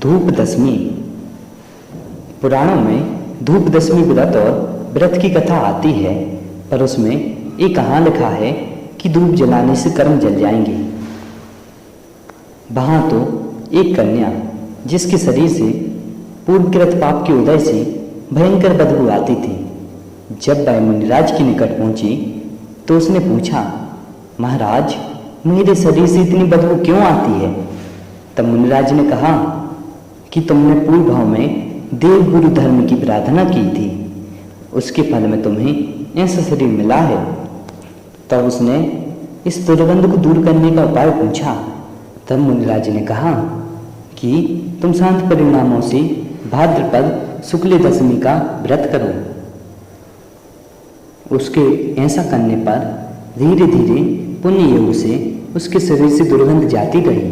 धूप दशमी। पुराणों में धूप दशमी व्रत और व्रत की कथा आती है, पर उसमें एक कहाँ लिखा है कि धूप जलाने से कर्म जल जाएंगे। वहाँ तो एक कन्या जिसके शरीर से पूर्वकृत पाप के उदय से भयंकर बदबू आती थी, जब वह मुनिराज के निकट पहुंची तो उसने पूछा, महाराज मेरे शरीर से इतनी बदबू क्यों आती है? तब मुनिराज ने कहा कि तुमने पूर्व भाव में देव गुरु धर्म की प्रार्थना की थी, उसके फल में तुम्हें ऐसा शरीर मिला है। तब उसने इस दुर्गंध को दूर करने का उपाय पूछा। तब मुनिराज ने कहा कि तुम शांत परिणामों से भाद्रपद शुक्ल दशमी का व्रत करो। उसके ऐसा करने पर धीरे धीरे पुण्य योग से उसके शरीर से दुर्गंध जाती गई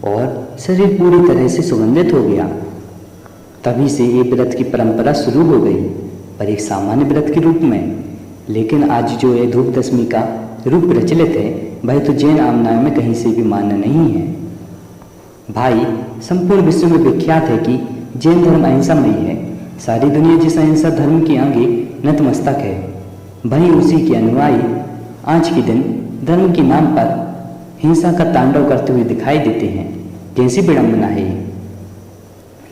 और शरीर पूरी तरह से सुगंधित हो गया। तभी से ये व्रत की परंपरा शुरू हो गई, पर एक सामान्य व्रत के रूप में। लेकिन आज जो ये धूप दशमी का रूप प्रचलित है, वह तो जैन आमनाय में कहीं से भी मान्य नहीं है। भाई, संपूर्ण विश्व में विख्यात है कि जैन धर्म अहिंसामयी है। सारी दुनिया जिस अहिंसा धर्म के आगे नतमस्तक है, वहीं उसी के अनुयायी आज के दिन धर्म के नाम पर हिंसा का तांडव करते हुए दिखाई देते हैं। कैसी विडंबना है!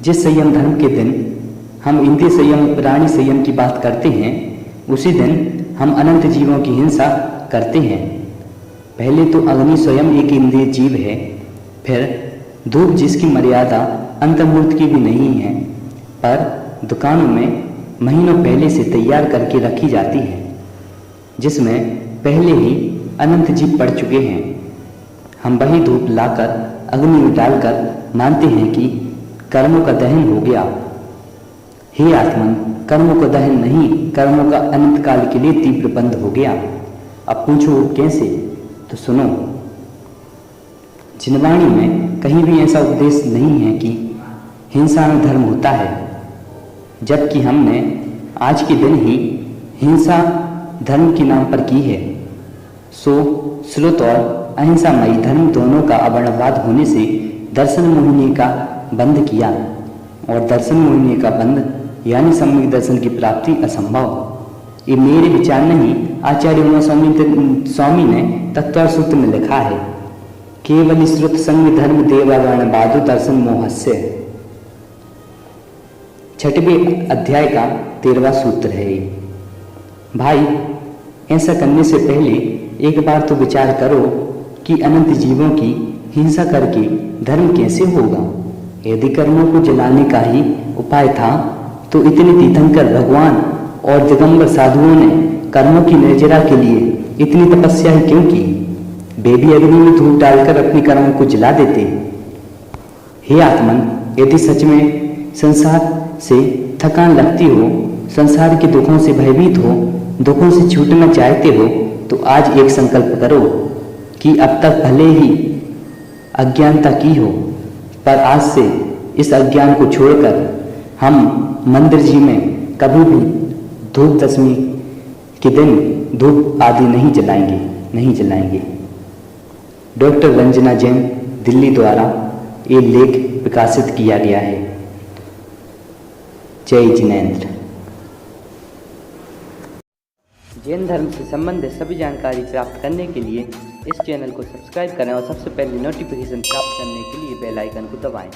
जिस संयम धर्म के दिन हम इंद्रिय संयम प्राणी संयम की बात करते हैं, उसी दिन हम अनंत जीवों की हिंसा करते हैं। पहले तो अग्नि स्वयं एक इंद्रिय जीव है, फिर धूप जिसकी मर्यादा अंतर्मूर्त की भी नहीं है, पर दुकानों में महीनों पहले से तैयार करके रखी जाती है, जिसमें पहले ही अनंत जीव पड़ चुके हैं। हम वही धूप लाकर अग्नि में डालकर मानते हैं कि कर्मों का दहन हो गया। हे आत्मन, कर्मों का दहन नहीं, कर्मों का अनंत काल के लिए तीव्र बंध हो गया। अब पूछो कैसे? तो सुनो। जिनवाणी में कहीं भी ऐसा उपदेश नहीं है कि हिंसा में धर्म होता है, जबकि हमने आज के दिन ही हिंसा धर्म के नाम पर की है। सो श्रुत और अहिंसामयी धर्म दोनों का अवर्णवाद होने से दर्शन मोहिनी का बंध किया, और दर्शन मोहिनी का बंध यानी सम्यक दर्शन की प्राप्ति असंभव। ये मेरे विचार नहीं, आचार्य उमा स्वामी ने तत्व सूत्र में लिखा है, केवल श्रुत संग धर्म देवावर्ण बाधु दर्शन मोहस्य। 6वें अध्याय का 13वां सूत्र है। भाई, ऐसा करने से पहले एक बार तो विचार करो कि अनंत जीवों की हिंसा करके धर्म कैसे होगा। यदि कर्मों को जलाने का ही उपाय था, तो इतने तीर्थंकर भगवान और दिगंबर साधुओं ने कर्मों की निर्जरा के लिए इतनी तपस्या ही क्यों की? वे भी अग्नि में धूप डालकर अपने कर्मों को जला देते। हे आत्मन, यदि सच में संसार से थकान लगती हो, संसार के दुखों से भयभीत हो, दुखों से छूटना चाहते हो, तो आज एक संकल्प करो कि अब तक भले ही अज्ञानता की हो, पर आज से इस अज्ञान को छोड़कर हम मंदिर जी में कभी भी धूप दशमी के दिन धूप आदि नहीं जलाएंगे। डॉक्टर रंजना जैन, दिल्ली द्वारा ये लेख प्रकाशित किया गया है। जय जिनेंद्र। जैन धर्म से संबंधित सभी जानकारी प्राप्त करने के लिए इस चैनल को सब्सक्राइब करें और सबसे पहले नोटिफिकेशन प्राप्त करने के लिए बेल आइकन को दबाएं।